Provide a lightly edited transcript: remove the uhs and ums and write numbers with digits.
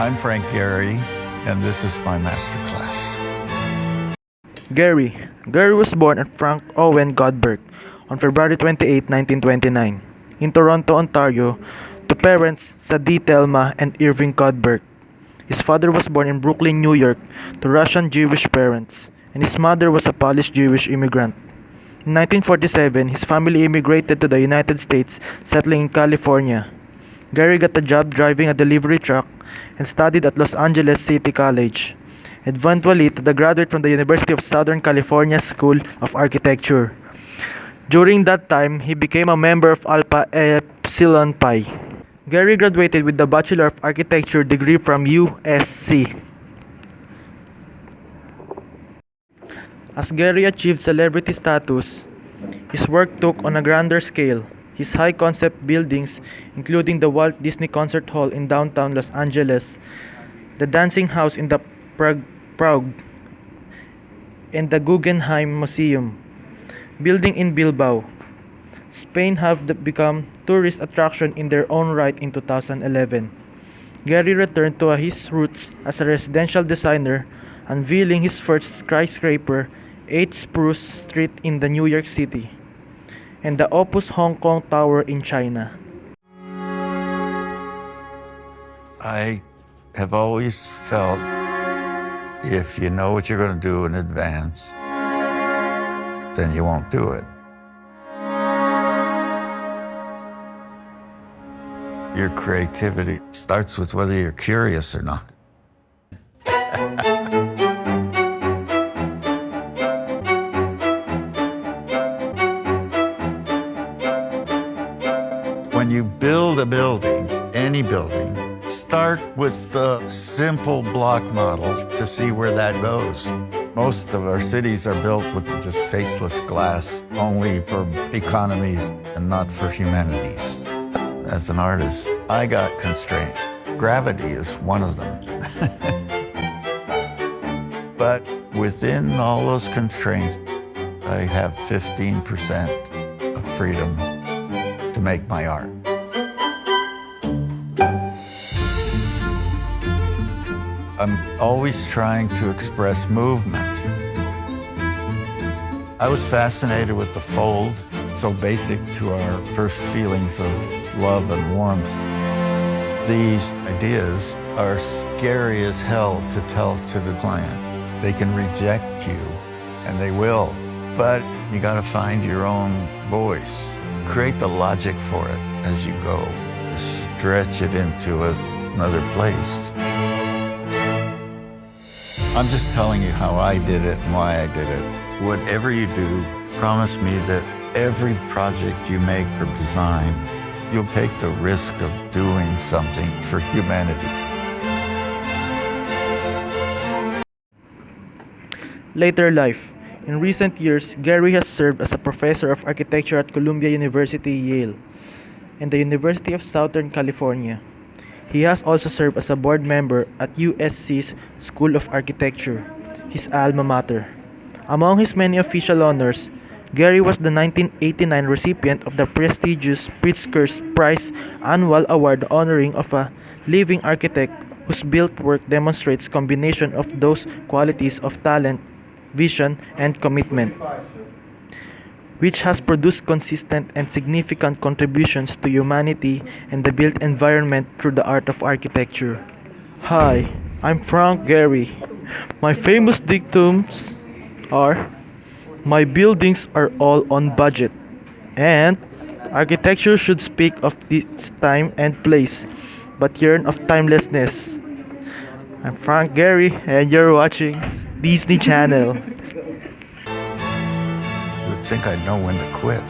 I'm Frank Gehry, and this is my masterclass. Gehry. Gehry was born at Frank Owen Godberg on February 28, 1929, in Toronto, Ontario, to parents Sadie Thelma and Irving Godberg. His father was born in Brooklyn, New York, to Russian Jewish parents, and his mother was a Polish Jewish immigrant. In 1947, his family immigrated to the United States, settling in California. Gehry got a job driving a delivery truck and studied at Los Angeles City College, eventually to graduate from the University of Southern California School of Architecture. During that time, he became a member of Alpha Epsilon Pi. Gehry graduated with the Bachelor of Architecture degree from USC. As Gehry achieved celebrity status, his work took on a grander scale. His high-concept buildings, including the Walt Disney Concert Hall in downtown Los Angeles, the Dancing House in the Prague, and the Guggenheim Museum, building in Bilbao, Spain, have become tourist attraction in their own right in 2011. Gehry returned to his roots as a residential designer, unveiling his first skyscraper, 8 Spruce Street in the New York City, and the Opus Hong Kong Tower in China. I have always felt if you know what you're going to do in advance, then you won't do it. Your creativity starts with whether you're curious or not. When you build a building, any building, start with the simple block model to see where that goes. Most of our cities are built with just faceless glass, only for economies and not for humanities. As an artist, I got constraints. Gravity is one of them. But within all those constraints, I have 15% of freedom to make my art. I'm always trying to express movement. I was fascinated with the fold, so basic to our first feelings of love and warmth. These ideas are scary as hell to tell to the client. They can reject you, and they will, but you gotta find your own voice. Create the logic for it as you go. Stretch it into another place. I'm just telling you how I did it and why I did it. Whatever you do, promise me that every project you make or design, you'll take the risk of doing something for humanity. Later life. In recent years, Gehry has served as a professor of architecture at Columbia University, Yale, and the University of Southern California. He has also served as a board member at USC's School of Architecture, his alma mater. Among his many official honors, Gehry was the 1989 recipient of the prestigious Pritzker Prize annual award honoring of a living architect whose built work demonstrates combination of those qualities of talent, vision, and commitment, which has produced consistent and significant contributions to humanity and the built environment through the art of architecture. Hi, I'm Frank Gehry. My famous dictums are, "My buildings are all on budget," and "Architecture should speak of its time and place, but yearn of timelessness." I'm Frank Gehry, and you're watching Disney Channel. You'd think I'd know when to quit.